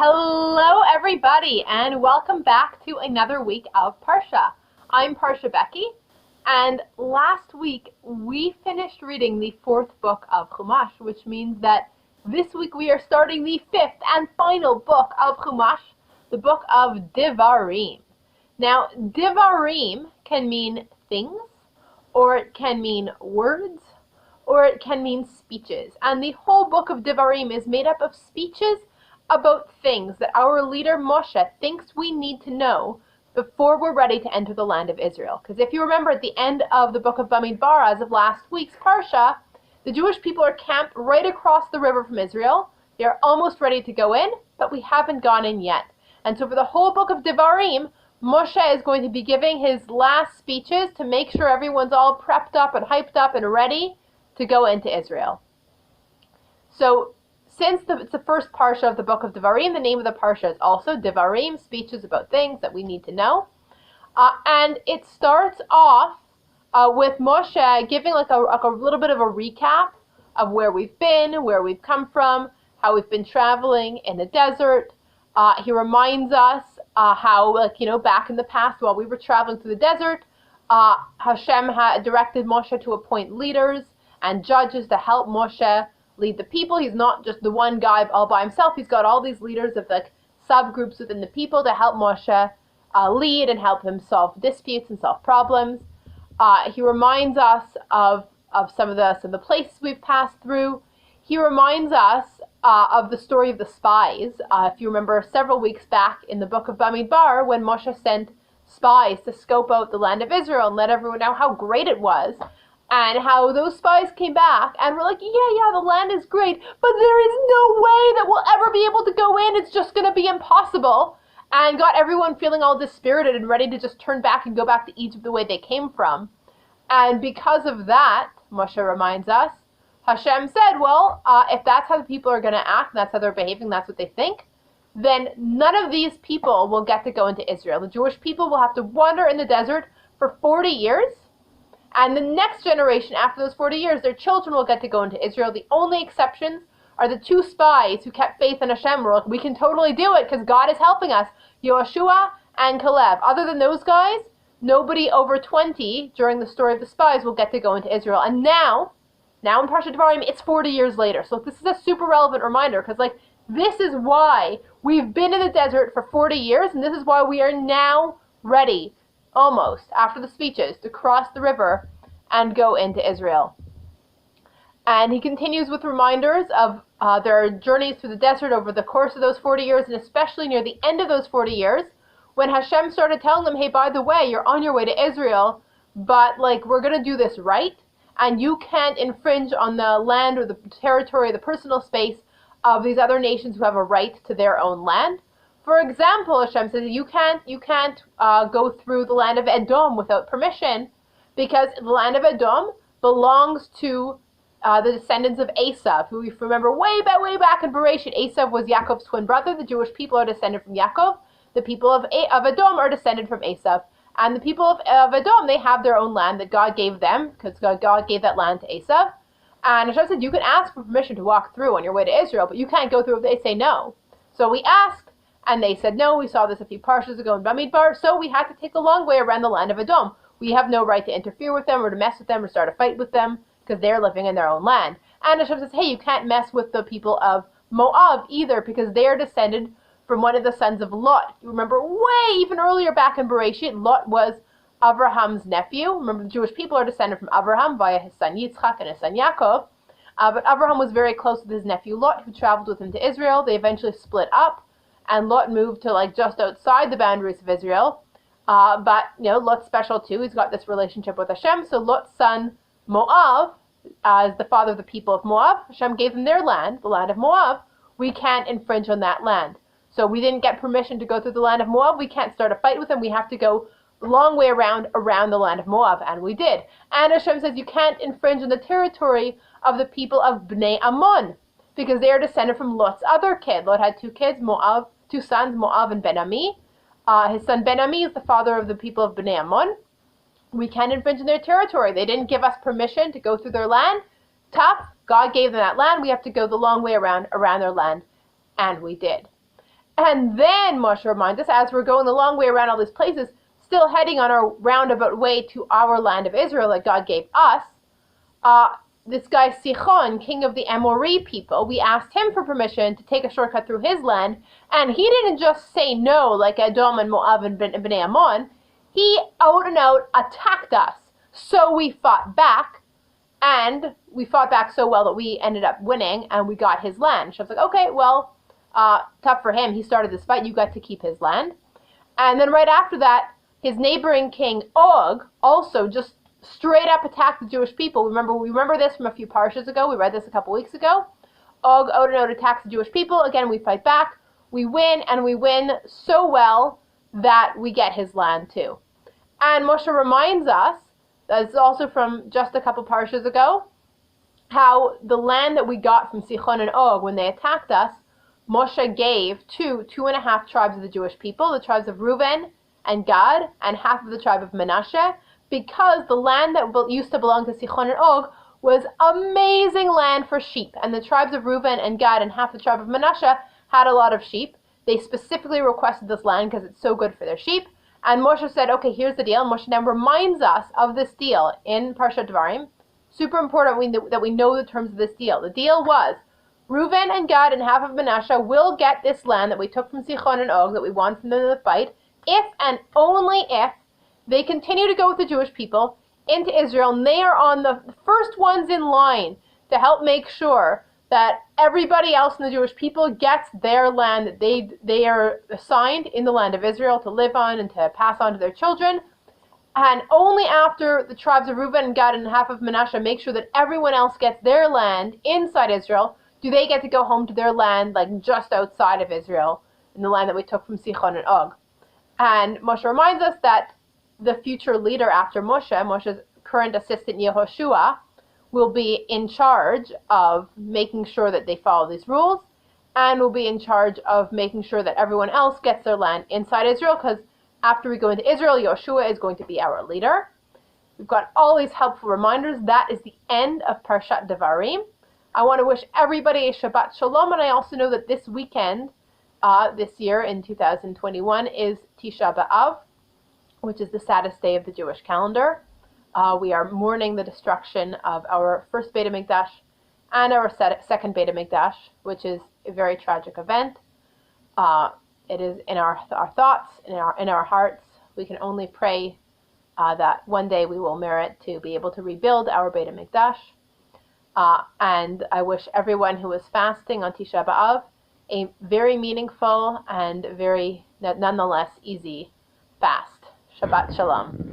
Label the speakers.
Speaker 1: Hello everybody and welcome back to another week of Parsha. I'm Parsha Becky, and last week we finished reading the fourth book of Chumash, which means that this week we are starting the fifth and final book of Chumash, the book of Devarim. Now, Devarim can mean things, or it can mean words, or it can mean speeches. And the whole book of Devarim is made up of speeches about things that our leader Moshe thinks we need to know before we're ready to enter the land of Israel. Because if you remember at the end of the book of Bamidbar, as of last week's Parsha, the Jewish people are camped right across the river from Israel. They're almost ready to go in, but we haven't gone in yet. And so for the whole book of Devarim, Moshe is going to be giving his last speeches to make sure everyone's all prepped up and hyped up and ready to go into Israel. So since it's the first Parsha of the book of Devarim, the name of the Parsha is also Devarim, speeches about things that we need to know. And it starts off with Moshe giving like a little bit of a recap of where we've been, where we've come from, how we've been traveling in the desert. He reminds us how, back in the past while we were traveling through the desert, Hashem had directed Moshe to appoint leaders and judges to help Moshe lead the people. He's not just the one guy all by himself. He's got all these leaders of the subgroups within the people to help Moshe lead and help him solve disputes and solve problems. He reminds us of some of the places we've passed through. He reminds us of the story of the spies. If you remember several weeks back in the book of Bamidbar, when Moshe sent spies to scope out the land of Israel and let everyone know how great it was, and how those spies came back and were like, yeah, the land is great, but there is no way that we'll ever be able to go in. It's just going to be impossible. And got everyone feeling all dispirited and ready to just turn back and go back to Egypt the way they came from. And because of that, Moshe reminds us, Hashem said, well, if that's how the people are going to act, and that's how they're behaving, that's what they think, then none of these people will get to go into Israel. The Jewish people will have to wander in the desert for 40 years. And the next generation, after those 40 years, their children will get to go into Israel. The only exceptions are the two spies who kept faith in Hashem. Were like, we can totally do it because God is helping us, Yoshua and Caleb. Other than those guys, nobody over 20 during the story of the spies will get to go into Israel. And now in Parshat Devarim, it's 40 years later. So this is a super relevant reminder because this is why we've been in the desert for 40 years, and this is why we are now ready, almost, after the speeches, to cross the river and go into Israel. And he continues with reminders of their journeys through the desert over the course of those 40 years, and especially near the end of those 40 years, when Hashem started telling them, hey, by the way, you're on your way to Israel, but we're going to do this right, and you can't infringe on the land or the territory, the personal space of these other nations who have a right to their own land. For example, Hashem says you can't go through the land of Edom without permission, because the land of Edom belongs to the descendants of Esav, who, if you remember way back in Bereshit, Esav was Yaakov's twin brother. The Jewish people are descended from Yaakov. The people of Edom are descended from Esav. And the people of Edom, they have their own land that God gave them, because God gave that land to Esav. And Hashem said, you can ask for permission to walk through on your way to Israel, but you can't go through if they say no. So we asked, and they said no. We saw this a few parshas ago in Bamidbar, so we had to take a long way around the land of Edom. We have no right to interfere with them or to mess with them or start a fight with them because they're living in their own land. And Hashem says, hey, you can't mess with the people of Moab either because they are descended from one of the sons of Lot. You remember way even earlier back in Bereshit, Lot was Abraham's nephew. Remember, the Jewish people are descended from Abraham via his son Yitzchak and his son Yaakov. But Abraham was very close with his nephew Lot, who traveled with him to Israel. They eventually split up, and Lot moved to just outside the boundaries of Israel. But Lot's special too. He's got this relationship with Hashem. So Lot's son Moab, as the father of the people of Moab, Hashem gave them their land, the land of Moab. We can't infringe on that land. So we didn't get permission to go through the land of Moab. We can't start a fight with them. We have to go a long way around the land of Moab, and we did. And Hashem says you can't infringe on the territory of the people of Bnei Ammon, because they are descended from Lot's other kid. Lot had two sons, Moab and Ben-Ami. His son Ben-Ami is the father of the people of Bnei Ammon. We can't infringe on their territory. They didn't give us permission to go through their land. Tough. God gave them that land. We have to go the long way around their land. And we did. And then Moshe reminds us, as we're going the long way around all these places, still heading on our roundabout way to our land of Israel that God gave us, this guy Sichon, king of the Amorite people, we asked him for permission to take a shortcut through his land, and he didn't just say no like Edom and Moab and Bnei Ammon. He out and out attacked us. So we fought back, and we fought back so well that we ended up winning, and we got his land. So I was like, okay, well, tough for him. He started this fight. You got to keep his land. And then right after that, his neighboring king Og also just straight up attacked the Jewish people. We remember this from a few parshas ago. We read this a couple weeks ago. Og out and out attacks the Jewish people. Again, we fight back. We win, and we win so well that we get his land too. And Moshe reminds us, that's also from just a couple parshas ago, how the land that we got from Sichon and Og when they attacked us, Moshe gave to 2.5 tribes of the Jewish people, the tribes of Reuben and Gad, and half of the tribe of Manasseh, because the land that used to belong to Sichon and Og was amazing land for sheep. And the tribes of Reuben and Gad and half the tribe of Manasseh had a lot of sheep. They specifically requested this land because it's so good for their sheep. And Moshe said, okay, here's the deal. And Moshe now reminds us of this deal in Parshat Devarim. Super important that we know the terms of this deal. The deal was, Reuben and Gad and half of Manasseh will get this land that we took from Sichon and Og, that we won from them in the fight, if and only if they continue to go with the Jewish people into Israel, and they are on the first ones in line to help make sure that everybody else in the Jewish people gets their land that they are assigned in the land of Israel to live on and to pass on to their children. And only after the tribes of Reuben and Gad and half of Manasseh make sure that everyone else gets their land inside Israel, do they get to go home to their land, like just outside of Israel, in the land that we took from Sichon and Og. And Moshe reminds us that the future leader after Moshe, Moshe's current assistant Yehoshua, will be in charge of making sure that they follow these rules, and will be in charge of making sure that everyone else gets their land inside Israel, because after we go into Israel, Yehoshua is going to be our leader. We've got all these helpful reminders. That is the end of Parshat Devarim. I want to wish everybody a Shabbat Shalom, and I also know that this weekend, this year in 2021, is Tisha B'Av, which is the saddest day of the Jewish calendar. We are mourning the destruction of our first Beit HaMikdash and our second Beit HaMikdash, which is a very tragic event. It is in our thoughts, in our hearts. We can only pray that one day we will merit to be able to rebuild our Beit HaMikdash. And I wish everyone who is fasting on Tisha B'Av a very meaningful and very, nonetheless, easy fast. Shabbat Shalom.